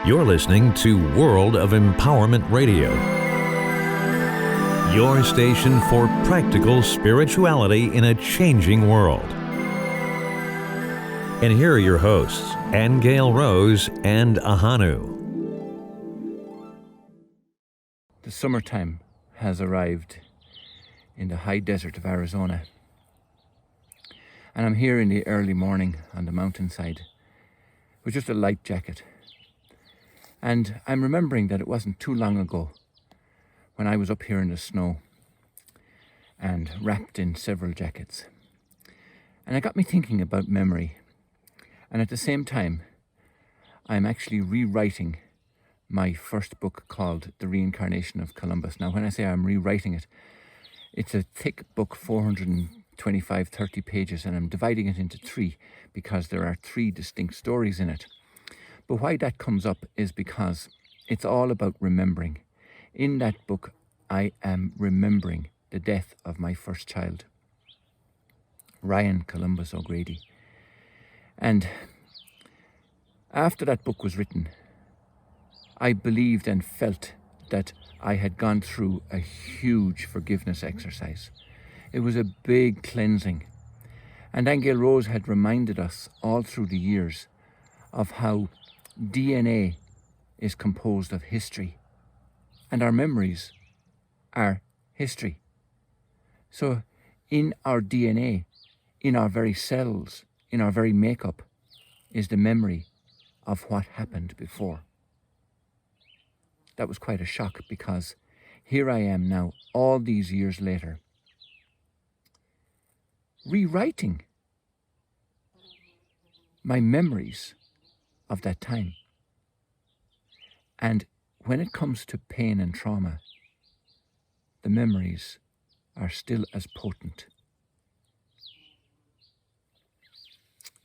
You're listening to World of Empowerment Radio, your station for practical spirituality in a changing world. And here are your hosts, Aingeal Rose and Ahonu. The summertime has arrived in the high desert of Arizona. And I'm here in the early morning on the mountainside with just a light jacket. And I'm remembering that it wasn't too long ago when I was up here in the snow and wrapped in several jackets. And it got me thinking about memory. And at the same time, I'm actually rewriting my first book called The Reincarnation of Columbus. Now, when I say I'm rewriting it, it's a thick book, 425, 30 pages, and I'm dividing it into three because there are three distinct stories in it. But why that comes up is because it's all about remembering. In that book, I am remembering the death of my first child, Ryan Columbus O'Grady. And after that book was written, I believed and felt that I had gone through a huge forgiveness exercise. It was a big cleansing. And Aingeal Rose had reminded us all through the years of how DNA is composed of history, and our memories are history. So in our DNA, in our very cells, in our very makeup, is the memory of what happened before. That was quite a shock, because here I am now, all these years later, rewriting my memories of that time. And when it comes to pain and trauma, the memories are still as potent.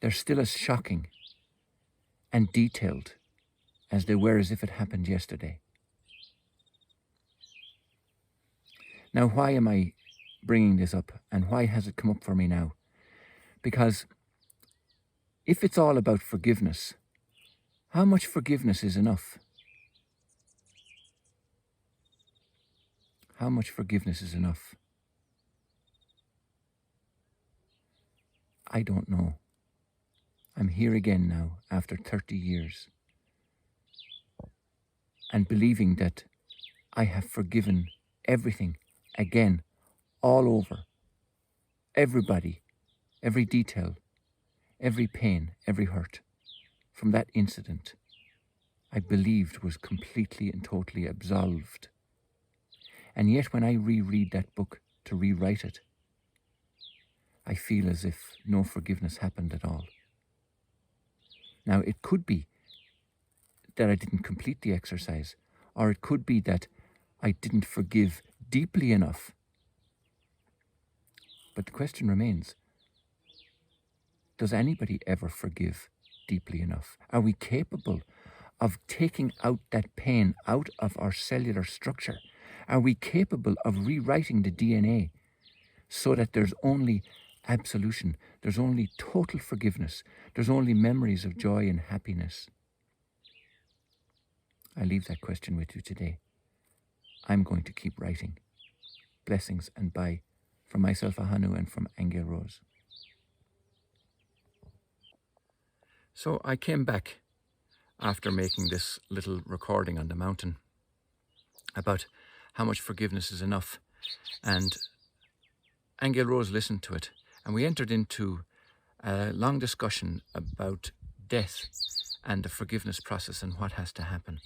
They're still as shocking and detailed as they were as if it happened yesterday. Now, why am I bringing this up, and why has it come up for me now? Because if it's all about forgiveness, how much forgiveness is enough? How much forgiveness is enough? I don't know. I'm here again now after 30 years and believing that I have forgiven everything again, all over. Everybody, every detail, every pain, every hurt from that incident, I believed was completely and totally absolved. And yet when I reread that book to rewrite it, I feel as if no forgiveness happened at all. Now, it could be that I didn't complete the exercise, or it could be that I didn't forgive deeply enough. But the question remains, does anybody ever forgive deeply enough? Are we capable of taking out that pain out of our cellular structure? Are we capable of rewriting the DNA so that there's only absolution, there's only total forgiveness, there's only memories of joy and happiness? I leave that question with you today. I'm going to keep writing. Blessings and bye from myself, Ahonu, and from Aingeal Rose. So I came back after making this little recording on the mountain about how much forgiveness is enough. And Aingeal Rose listened to it. And we entered into a long discussion about death and the forgiveness process and what has to happen.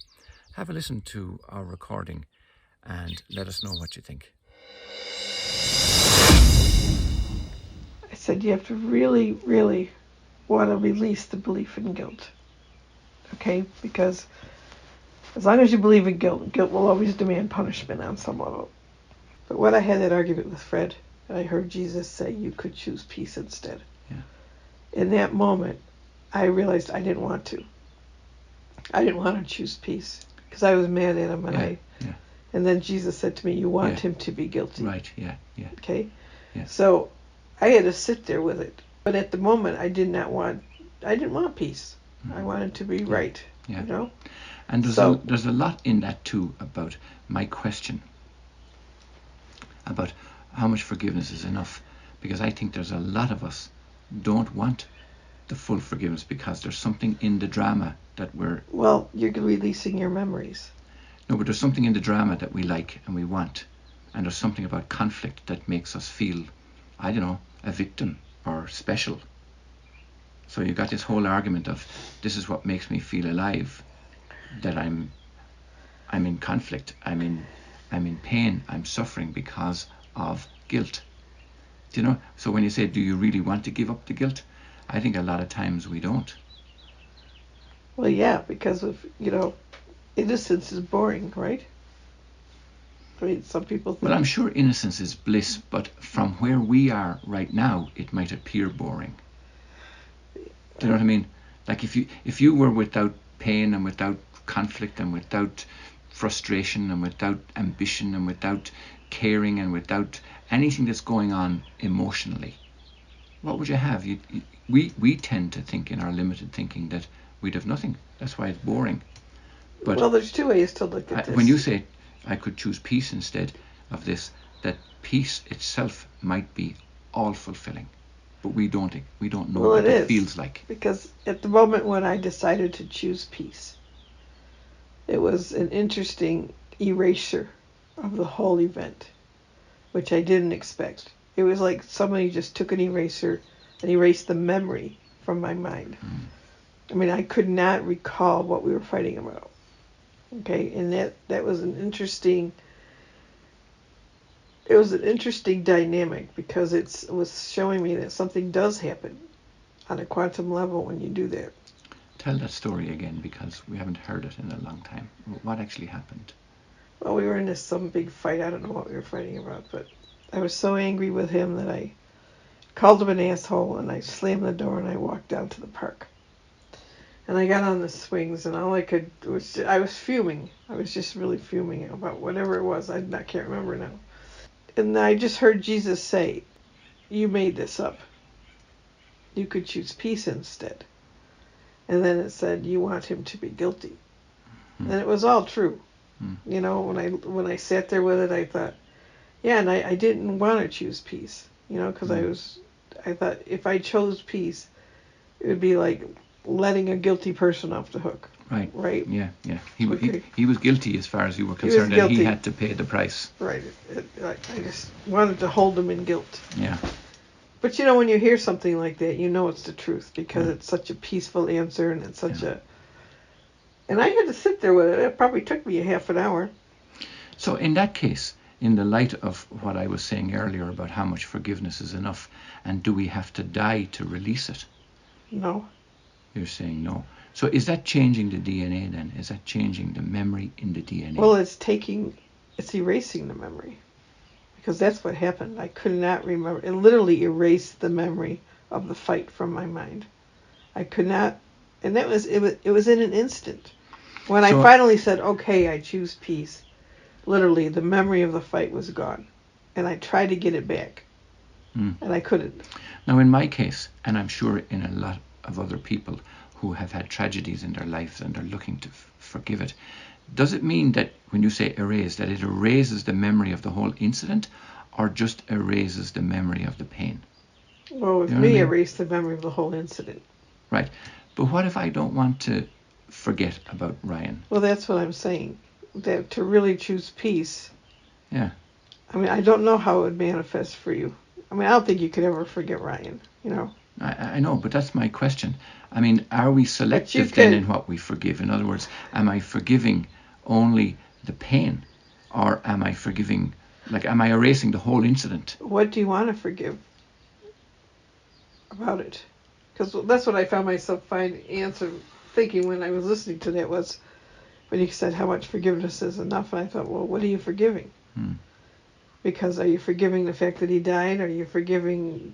Have a listen to our recording and let us know what you think. I said you have to really, really want to release the belief in guilt. Okay? Because as long as you believe in guilt, guilt will always demand punishment on some level. But when I had that argument with Fred, and I heard Jesus say you could choose peace instead. Yeah. In that moment, I realized I didn't want to. I didn't want to choose peace because I was mad at him, and and then Jesus said to me, you want him to be guilty. Right, yeah. Okay? Yeah. So I had to sit there with it. But at the moment, I didn't want peace. I wanted to be right. Yeah. You know? And there's a lot in that too about my question about how much forgiveness is enough, because I think there's a lot of us don't want the full forgiveness because there's something in the drama that we're... Well, you're releasing your memories. No, but there's something in the drama that we like and we want, and there's something about conflict that makes us feel, I don't know, a victim or special. So you got this whole argument of this is what makes me feel alive, that I'm in conflict, I'm in pain, I'm suffering because of guilt. Do you know? So when you say, do you really want to give up the guilt? I think a lot of times we don't. Well, yeah, because of, innocence is boring, right? I mean, some people think... Well, I'm sure innocence is bliss, but from where we are right now, it might appear boring. Do you know what I mean? Like if you were without pain and without conflict and without frustration and without ambition and without caring and without anything that's going on emotionally, what would you have? We tend to think in our limited thinking that we'd have nothing. That's why it's boring. But well, there's two ways to look at this. When you say I could choose peace instead of this, that peace itself might be all fulfilling, but we don't know what it feels like. Because at the moment when I decided to choose peace, it was an interesting erasure of the whole event, which I didn't expect. It was like somebody just took an eraser and erased the memory from my mind. I mean, I could not recall what we were fighting about. Okay, and that was an interesting... It was an interesting dynamic because it was showing me that something does happen on a quantum level when you do that. Tell that story again, because we haven't heard it in a long time. What actually happened? Well, we were in some big fight. I don't know what we were fighting about, but I was so angry with him that I called him an asshole, and I slammed the door and I walked down to the park. And I got on the swings, and all I could was... I was fuming. I was just really fuming about whatever it was. I can't remember now. And I just heard Jesus say, "You made this up. You could choose peace instead." And then it said, "You want him to be guilty." And it was all true. You know, when I sat there with it, I thought, yeah, and I didn't want to choose peace, because I thought if I chose peace, it would be like letting a guilty person off the hook. Right? Yeah. He was guilty as far as you were concerned, and he had to pay the price. Right. I just wanted to hold him in guilt. Yeah. But when you hear something like that, it's the truth, because it's such a peaceful answer, and it's such a... And I had to sit there with it. It probably took me a half an hour. So in that case, in the light of what I was saying earlier about how much forgiveness is enough, and do we have to die to release it? No. You're saying no. So is that changing the DNA then? Is that changing the memory in the DNA? Well, it's erasing the memory. Because that's what happened. I could not remember. It literally erased the memory of the fight from my mind. I could not, and it was in an instant. When I finally said, "Okay, I choose peace," literally the memory of the fight was gone, and I tried to get it back, and I couldn't. Now, in my case, and I'm sure in a lot of other people who have had tragedies in their lives and are looking to forgive it, does it mean that when you say erase, that it erases the memory of the whole incident, or just erases the memory of the pain? Well, with me, erase the memory of the whole incident. Right. But what if I don't want to forget about Ryan? Well, that's what I'm saying. That to really choose peace... Yeah. I mean, I don't know how it would manifest for you. I mean, I don't think you could ever forget Ryan, I know, but that's my question. I mean, are we selective then in what we forgive? In other words, am I forgiving only the pain, or am I forgiving, am I erasing the whole incident? What do you want to forgive about it? Because that's what I found myself thinking when I was listening to that, was when you said how much forgiveness is enough. And I thought, well, what are you forgiving? Because are you forgiving the fact that he died? Are you forgiving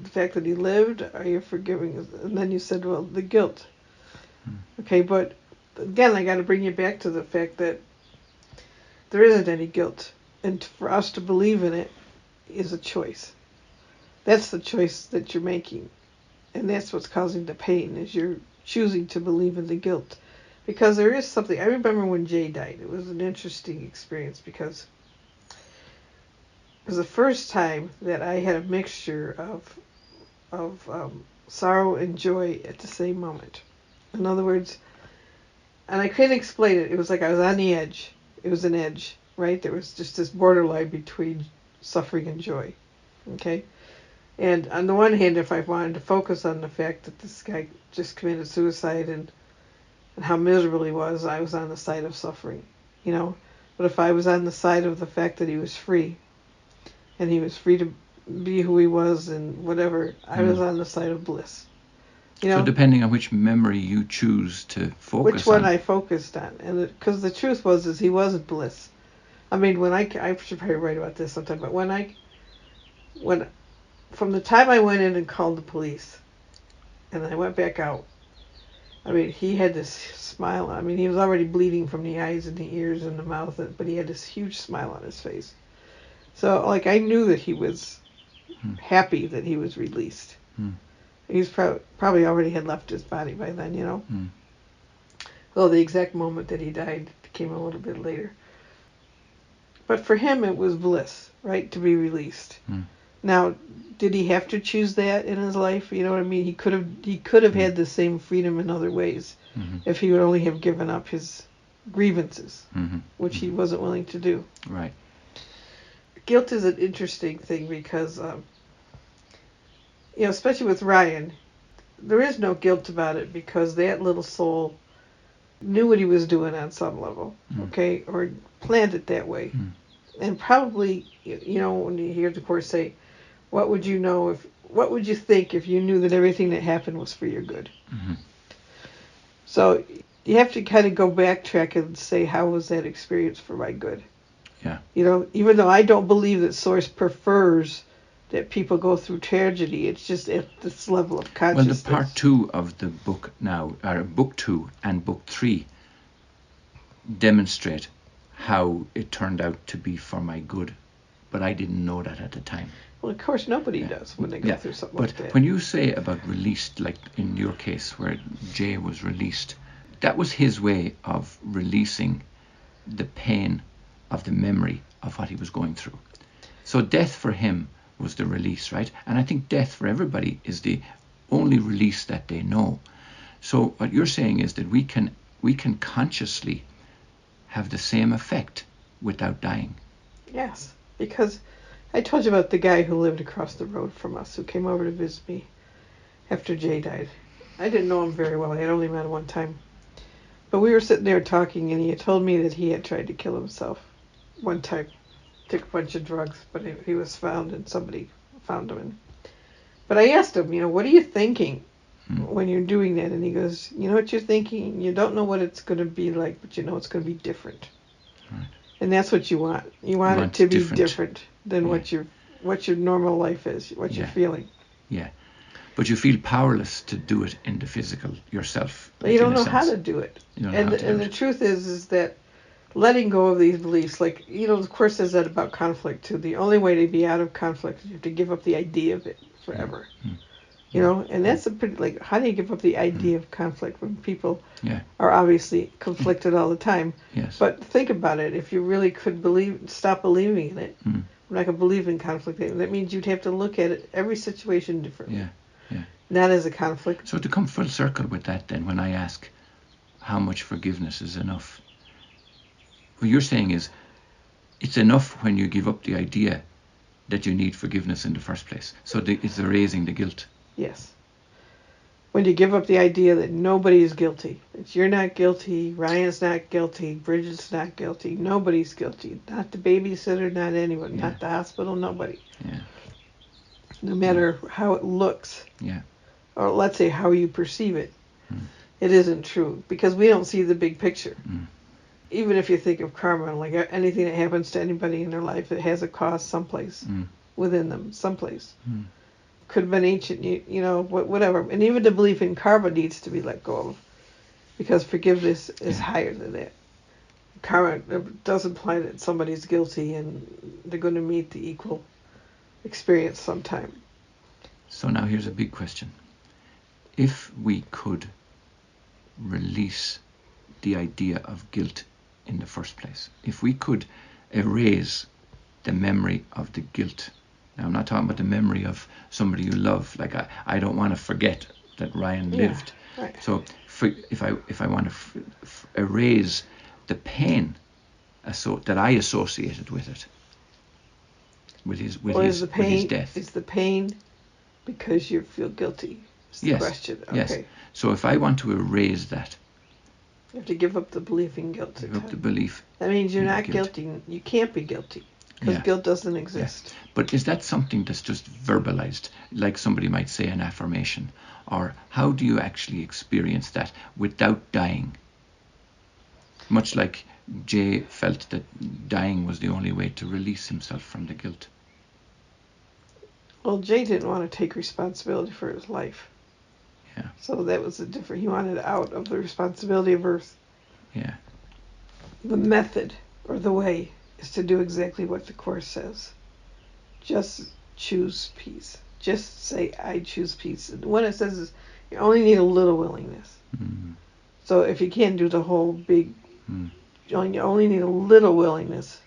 the fact that he lived? Are you forgiving? And then you said, well, the guilt. Okay, but again, I got to bring you back to the fact that there isn't any guilt. And for us to believe in it is a choice. That's the choice that you're making. And that's what's causing the pain, is you're choosing to believe in the guilt. Because there is something. I remember when Jay died. It was an interesting experience because it was the first time that I had a mixture of sorrow and joy at the same moment. In other words, and I couldn't explain it. It was like I was on the edge. It was an edge, right? There was just this borderline between suffering and joy. Okay? And on the one hand, if I wanted to focus on the fact that this guy just committed suicide and how miserable he was, I was on the side of suffering, you know. But if I was on the side of the fact that he was free, and he was free to be who he was and whatever, I was on the side of bliss. You know, so depending on which memory you choose to focus on. Which one I focused on. And because the truth is he wasn't bliss. I mean, when I should probably write about this sometime, but when from the time I went in and called the police, and I went back out, I mean, he had this smile. I mean, he was already bleeding from the eyes and the ears and the mouth, but he had this huge smile on his face. So, like, I knew that he was happy that he was released. He was probably already had left his body by then, you know. Well, the exact moment that he died came a little bit later. But for him, it was bliss, right, to be released. Now, did he have to choose that in his life? You know what I mean? He could have had the same freedom in other ways if he would only have given up his grievances, which he wasn't willing to do. Right. Guilt is an interesting thing because, you know, especially with Ryan, there is no guilt about it because that little soul knew what he was doing on some level, okay, or planned it that way. And probably, you know, when you hear the Course say, what would you think if you knew that everything that happened was for your good? So you have to kind of go backtrack and say, how was that experience for my good? Yeah. You know, even though I don't believe that Source prefers that people go through tragedy, it's just at this level of consciousness. Well, the part 2 of the book now, or book 2 and book 3, demonstrate how it turned out to be for my good, but I didn't know that at the time. Well, of course, nobody does when they go through something like that. But when you say about released, like in your case where Jay was released, that was his way of releasing the pain of the memory of what he was going through. So death for him was the release, right? And I think death for everybody is the only release that they know. So what you're saying is that we can consciously have the same effect without dying. Yes, because I told you about the guy who lived across the road from us who came over to visit me after Jay died. I didn't know him very well. I had only met him one time. But we were sitting there talking, and he had told me that he had tried to kill himself one time. Took a bunch of drugs, but he was found, and somebody found him. But I asked him, you know, what are you thinking when you're doing that? And he goes, you know what you're thinking? You don't know what it's going to be like, but you know it's going to be different. Right. And that's what you want. You want it to be different than what your normal life is, what you're feeling. Yeah. But you feel powerless to do it in the physical yourself. But you don't know how to do it. And the truth is that letting go of these beliefs, like, you know, the Course says that about conflict too. The only way to be out of conflict is you have to give up the idea of it forever. You know, and that's a pretty, like, how do you give up the idea of conflict when people are obviously conflicted all the time? Yes. But think about it. If you really could stop believing in it, we're not going to believe in conflict. That means you'd have to look at it, every situation differently. Yeah. Not as a conflict. So to come full circle with that then, when I ask how much forgiveness is enough, what you're saying is it's enough when you give up the idea that you need forgiveness in the first place. So it's erasing the guilt. Yes. When you give up the idea that nobody is guilty. That you're not guilty, Ryan's not guilty, Bridget's not guilty, nobody's guilty. Not the babysitter, not anyone, not the hospital, nobody. Yeah. No matter how it looks. Yeah. Or let's say how you perceive it. It isn't true. Because we don't see the big picture. Even if you think of karma, like anything that happens to anybody in their life, it has a cause someplace within them, someplace. Could have been ancient, you know, whatever. And even the belief in karma needs to be let go of, because forgiveness is higher than that. Karma does imply that somebody's guilty and they're going to meet the equal experience sometime. So now here's a big question. If we could release the idea of guilt in the first place. If we could erase the memory of the guilt. Now, I'm not talking about the memory of somebody you love. Like, I don't want to forget that Ryan lived. Right. So if I want to erase the pain that I associated with it, with his death. Is the pain because you feel guilty? Is the question. Okay. Yes. So if I want to erase that, you have to give up the belief in guilt. Give up the belief. That means you're not guilty. You can't be guilty because guilt doesn't exist. Yeah. But is that something that's just verbalized, like somebody might say an affirmation, or how do you actually experience that without dying? Much like Jay felt that dying was the only way to release himself from the guilt. Well, Jay didn't want to take responsibility for his life. Yeah. So that was he wanted out of the responsibility of Earth. Yeah. The method or the way is to do exactly what the Course says. Just choose peace. Just say, I choose peace. And what it says is you only need a little willingness. Mm. So if you can't do the whole big, you only need a little willingness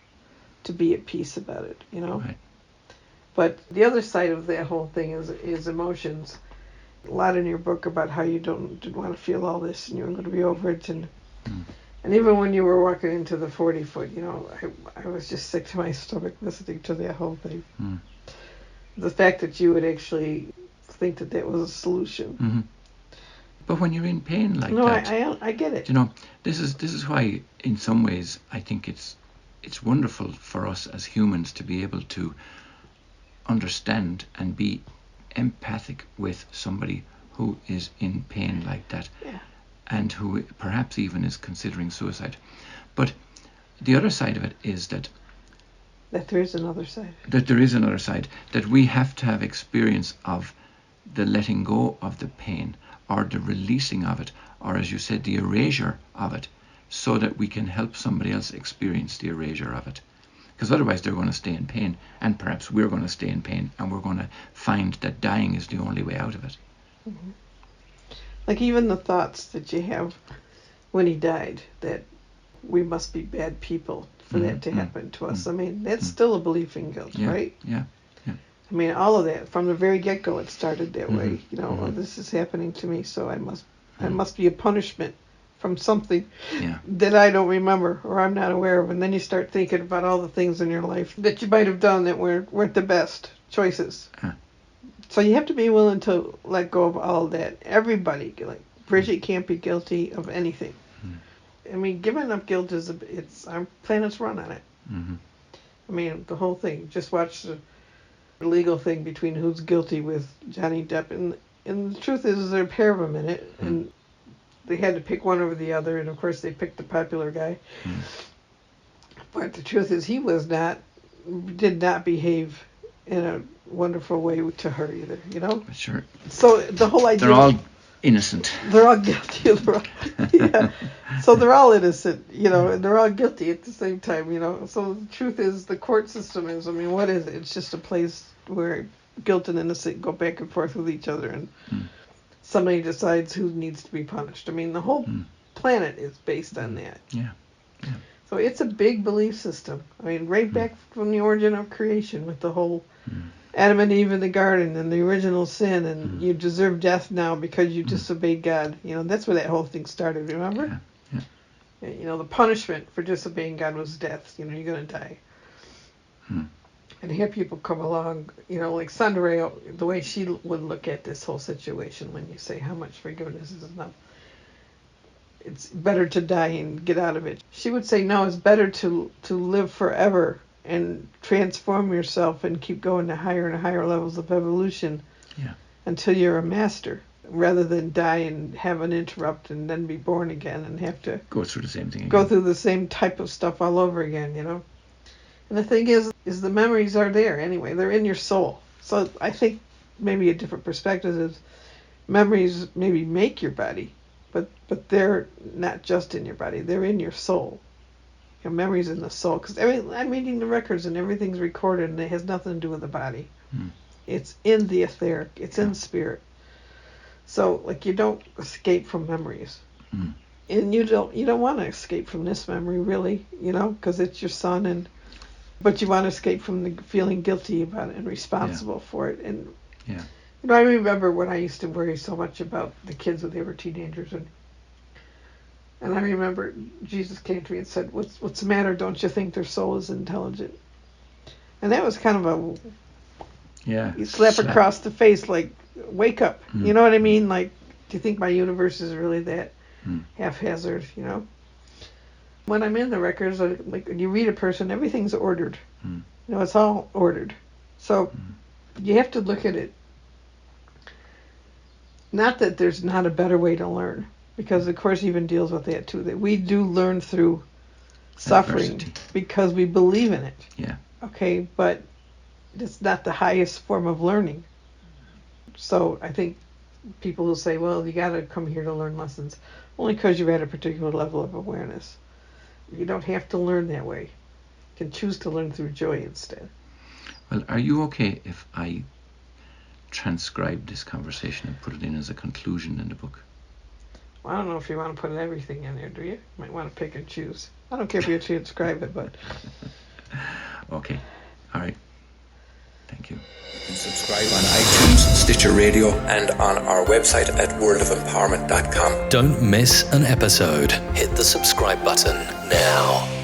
to be at peace about it, you know? Right. But the other side of that whole thing is emotions. A lot in your book about how you didn't want to feel all this and you were going to be over it. And even when you were walking into the 40-foot, you know, I was just sick to my stomach listening to that whole thing. Mm. The fact that you would actually think that was a solution. Mm-hmm. But when you're in pain like that... No, I get it. You know, this is why, in some ways, I think it's wonderful for us as humans to be able to understand and be empathic with somebody who is in pain like that, and who perhaps even is considering suicide. But the other side of it is that there is another side. That there is another side, that we have to have experience of the letting go of the pain, or the releasing of it, or as you said, the erasure of it, so that we can help somebody else experience the erasure of it. Because otherwise they're going to stay in pain, and perhaps we're going to stay in pain, and we're going to find that dying is the only way out of it. Mm-hmm. Like even the thoughts that you have when he died, that we must be bad people for that to happen to us. I mean, that's still a belief in guilt, right? Yeah. I mean, all of that, from the very get-go, it started that way. You know, oh, this is happening to me, so I must be a punishment from something that I don't remember or I'm not aware of. And then you start thinking about all the things in your life that you might have done that weren't the best choices. So you have to be willing to let go of all that. Everybody, like Bridget, can't be guilty of anything. I mean, giving up guilt it's our planet's run on it. I mean, the whole thing. Just watch the legal thing between who's guilty with Johnny Depp, and the truth is there are a pair of them in it, and they had to pick one over the other, and of course they picked the popular guy. But the truth is he did not behave in a wonderful way to her either, you know? Sure. So the whole idea... They're all innocent. They're all guilty. So they're all innocent, you know, and they're all guilty at the same time, you know. So the truth is the court system is, I mean, what is it? It's just a place where guilt and innocent go back and forth with each other, and somebody decides who needs to be punished. I mean, the whole planet is based on that. Yeah. So it's a big belief system. I mean, right back from the origin of creation with the whole Adam and Eve in the garden and the original sin, and you deserve death now because you disobeyed God. You know, that's where that whole thing started, remember? Yeah. You know, the punishment for disobeying God was death. You know, you're going to die. And here people come along, you know, like Sandra, the way she would look at this whole situation when you say how much forgiveness is enough. It's better to die and get out of it. She would say, no, it's better to live forever and transform yourself and keep going to higher and higher levels of evolution until you're a master, rather than die and have an interrupt and then be born again and have to go through the same thing again. Go through the same type of stuff all over again, you know. And the thing is the memories are there anyway. They're in your soul. So I think maybe a different perspective is memories maybe make your body, but they're not just in your body. They're in your soul. Your memories in the soul. Because I'm reading the records and everything's recorded and it has nothing to do with the body. It's in the etheric. It's in spirit. So, like, you don't escape from memories. And you don't want to escape from this memory, really, because it's your son, but you want to escape from the feeling guilty about it and responsible for it. And Yeah. I remember when I used to worry so much about the kids when they were teenagers, and I remember Jesus came to me and said, "What's the matter? Don't you think their soul is intelligent?" And that was kind of you slap across the face, like, wake up. You know what I mean? Like, do you think my universe is really that haphazard? When I'm in the records, like when you read a person, everything's ordered. It's all ordered. So you have to look at it. Not that there's not a better way to learn, because the Course even deals with that too. That we do learn through suffering because we believe in it. Yeah. Okay, but it's not the highest form of learning. So I think people will say, well, you got to come here to learn lessons only because you're at a particular level of awareness. You don't have to learn that way. You can choose to learn through joy instead. Well, are you okay if I transcribe this conversation and put it in as a conclusion in the book? Well, I don't know if you want to put everything in there, do you? You might want to pick and choose. I don't care if you transcribe it, but... Okay. All right. Thank you. You can subscribe on iTunes, Stitcher Radio, and on our website at worldofempowerment.com. Don't miss an episode. Hit the subscribe button now.